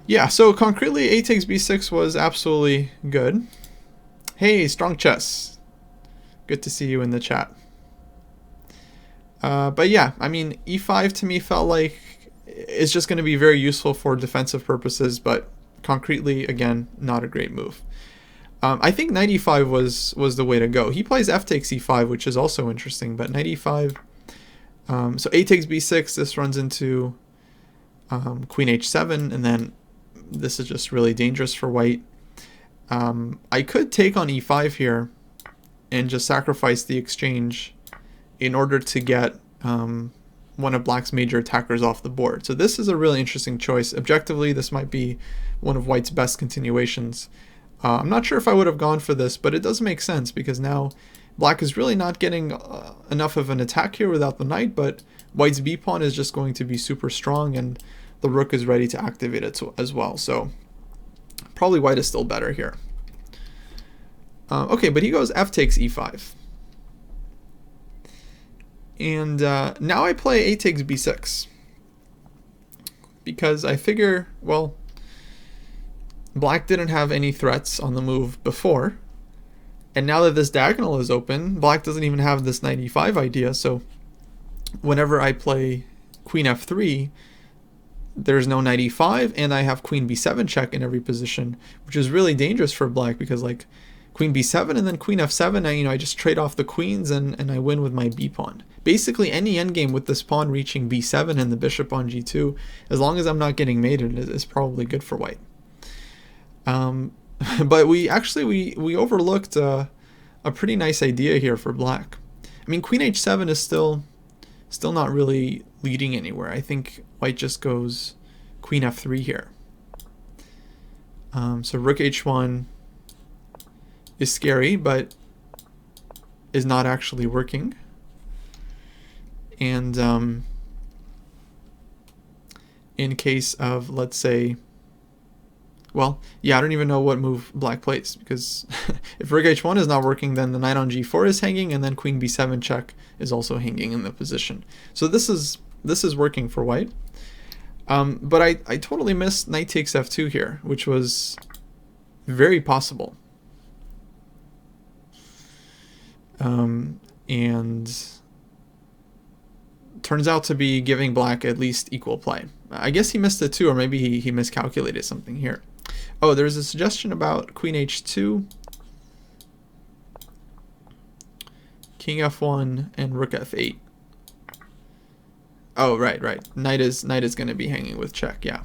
Yeah, so concretely, a takes b6 was absolutely good. Hey, strong chess. Good to see you in the chat. But yeah, I mean, e5 to me felt like it's just going to be very useful for defensive purposes, but concretely, again, not a great move. I think knight e5 was the way to go. He plays f takes e5, which is also interesting, but knight e5. So a takes b6, this runs into queen h7, and then this is just really dangerous for white. I could take on e5 here and just sacrifice the exchange in order to get one of black's major attackers off the board. So this is a really interesting choice. Objectively, this might be one of white's best continuations. I'm not sure if I would have gone for this, but it does make sense because now Black is really not getting enough of an attack here without the knight, but white's b pawn is just going to be super strong, and the rook is ready to activate it as well. So probably white is still better here. Okay, but he goes f takes e5. And now I play a takes b6. Because I figure, well, black didn't have any threats on the move before. And now that this diagonal is open, black doesn't even have this knight e5 idea. So whenever I play queen f3, there's no knight e5, and I have queen b7 check in every position, which is really dangerous for black because like queen b7 and then queen f7, I just trade off the queens and I win with my b pawn. Basically any endgame with this pawn reaching b7 and the bishop on g2, as long as I'm not getting mated, is probably good for white. But we overlooked a pretty nice idea here for black. I mean, queen h7 is still not really leading anywhere. I think white just goes queen f3 here. So rook h1 is scary, but is not actually working. And in case of, let's say, well, yeah, I don't even know what move black plays, because if rook h1 is not working, then the knight on g4 is hanging, and then queen b7 check is also hanging in the position. So this is working for white. But I totally missed knight takes f2 here, which was very possible. And turns out to be giving black at least equal play. I guess he missed it too, or maybe he miscalculated something here. Oh, there's a suggestion about queen h2, king f1, and rook f8. Oh, right. Knight is going to be hanging with check, yeah.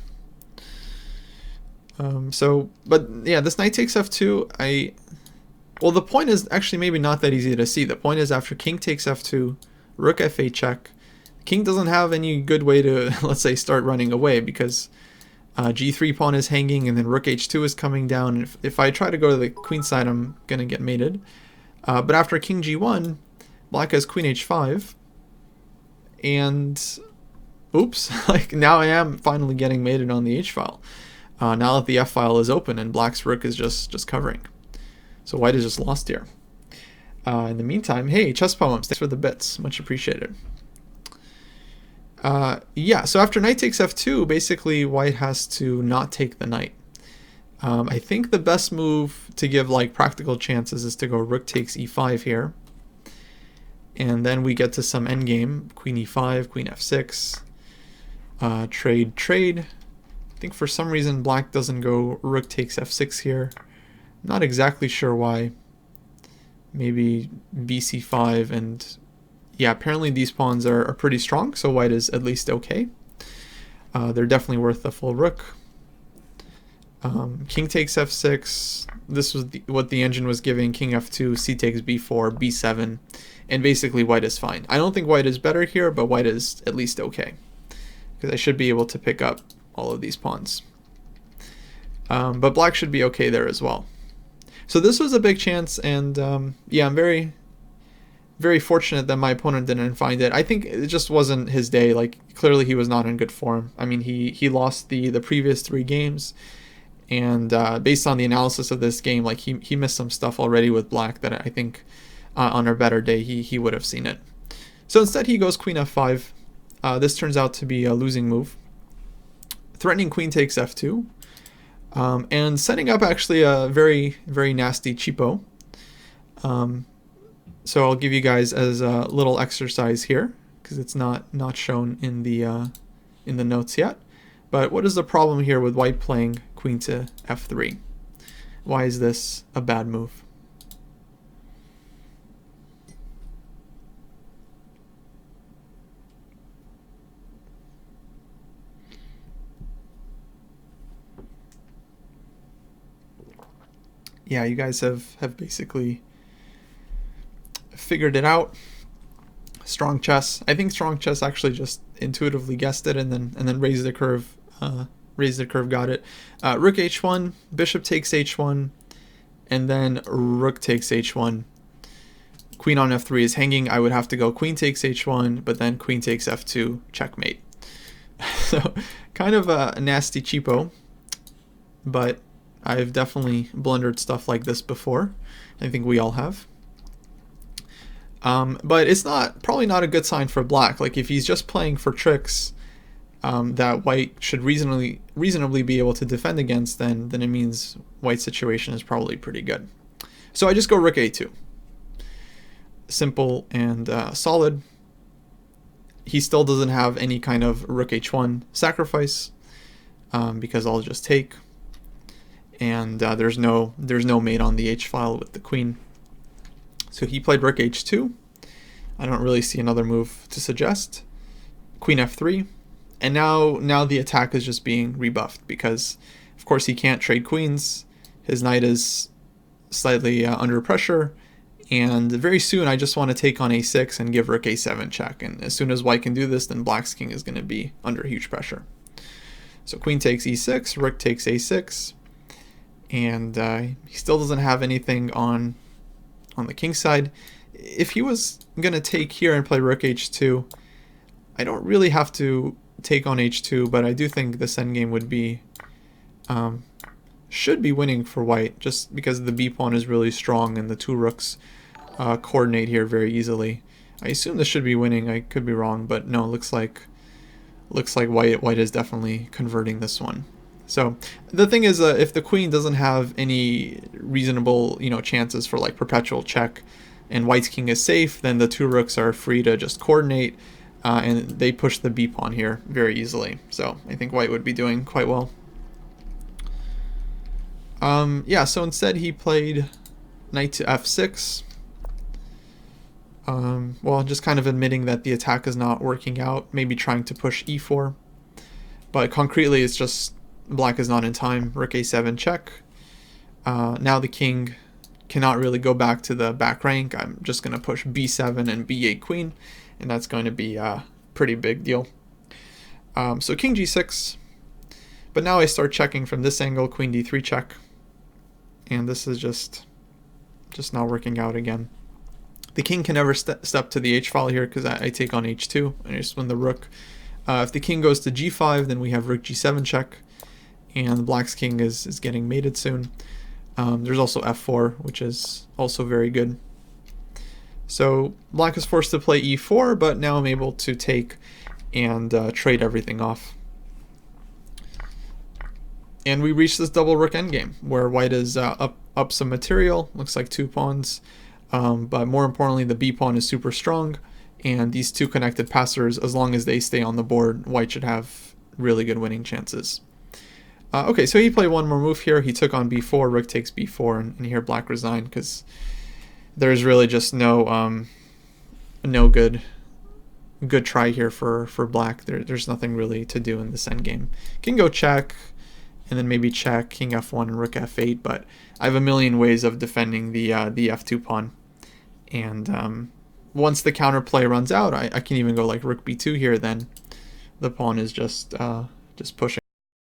But yeah, this knight takes f2. Well, the point is actually maybe not that easy to see. The point is after king takes f2, rook f8 check, king doesn't have any good way to, let's say, start running away, because g3 pawn is hanging, and then rook h2 is coming down. And if I try to go to the queen side, I'm going to get mated. But after king g1, black has queen h5, and oops, like now I am finally getting mated on the h file. Now that the f file is open and black's rook is just covering. So white is just lost here. In the meantime, hey, Chess Poems, thanks for the bits, much appreciated. Yeah, so after knight takes f2, basically white has to not take the knight. I think the best move to give like practical chances is to go rook takes e5 here. And then we get to some endgame, queen e5, queen f6, trade. I think for some reason black doesn't go rook takes f6 here. I'm not exactly sure why. Maybe bc5, and yeah, apparently these pawns are pretty strong, so white is at least okay. They're definitely worth the full rook. King takes f6. This was what the engine was giving. King f2, c takes b4, b7, and basically white is fine. I don't think white is better here, but white is at least okay, because I should be able to pick up all of these pawns. But black should be okay there as well. So this was a big chance, and yeah, I'm very, very fortunate that my opponent didn't find it. I think it just wasn't his day. Like, clearly he was not in good form. I mean, he lost the previous 3 games, and based on the analysis of this game, like he missed some stuff already with black that I think on a better day he would have seen it. So instead he goes queen f5. This turns out to be a losing move, threatening queen takes f2. And setting up actually a very, very nasty cheapo. So I'll give you guys as a little exercise here, because it's not shown in the notes yet. But what is the problem here with white playing queen to f3? Why is this a bad move? Yeah, you guys have basically figured it out. Strong chess. I think strong chess actually just intuitively guessed it and then raised the curve. Got it. Rook h1, bishop takes h1, and then rook takes h1. queen on f3 is hanging, I would have to go queen takes h1, but then queen takes f2, checkmate. So kind of a nasty cheapo, but I've definitely blundered stuff like this before. I think we all have. But it's probably not a good sign for black. Like if he's just playing for tricks that white should reasonably be able to defend against, then it means white's situation is probably pretty good. So I just go rook a2. Simple and solid. He still doesn't have any kind of rook h1 sacrifice because I'll just take, and there's no mate on the h file with the queen. So he played rook h2. I don't really see another move to suggest. Queen f3, and now the attack is just being rebuffed because of course he can't trade queens. His knight is slightly under pressure. And very soon I just want to take on a6 and give rook a7 check. And as soon as white can do this, then black's king is going to be under huge pressure. So queen takes e6, rook takes a6. And he still doesn't have anything on the king side. If he was going to take here and play rook h2, I don't really have to take on h2, but I do think this endgame would be... should be winning for white, just because the b pawn is really strong and the two rooks coordinate here very easily. I assume this should be winning. I could be wrong, but no, it looks like white is definitely converting this one. So the thing is, if the queen doesn't have any reasonable chances for like perpetual check, and white's king is safe, then the two rooks are free to just coordinate, and they push the b pawn here very easily. So I think white would be doing quite well. Yeah, so instead he played knight to f6. Well, just kind of admitting that the attack is not working out, maybe trying to push e4. But concretely, it's just black is not in time. Rook a7 check. Now the king cannot really go back to the back rank. I'm just going to push b7 and b8 queen, and that's going to be a pretty big deal. So king g6. But now I start checking from this angle, queen d3 check. And this is just not working out again. The king can never step to the h file here because I take on h2 and I just win the rook. If the king goes to g5, then we have rook g7 check, and black's king is getting mated soon. There's also f4, which is also very good. So black is forced to play e4, but now I'm able to take and trade everything off. And we reach this double rook endgame where white is up some material. Looks like 2 pawns, but more importantly, the b pawn is super strong, and these two connected passers, as long as they stay on the board, white should have really good winning chances. Okay, so he played one more move here. He took on b4, rook takes b4, and here black resigned because there's really just no good try here for black. There's nothing really to do in this endgame. Can go check, and then maybe check, king f1 and rook f8, but I have a million ways of defending the f2 pawn. And once the counterplay runs out, I can even go like rook b2 here, then the pawn is just pushing.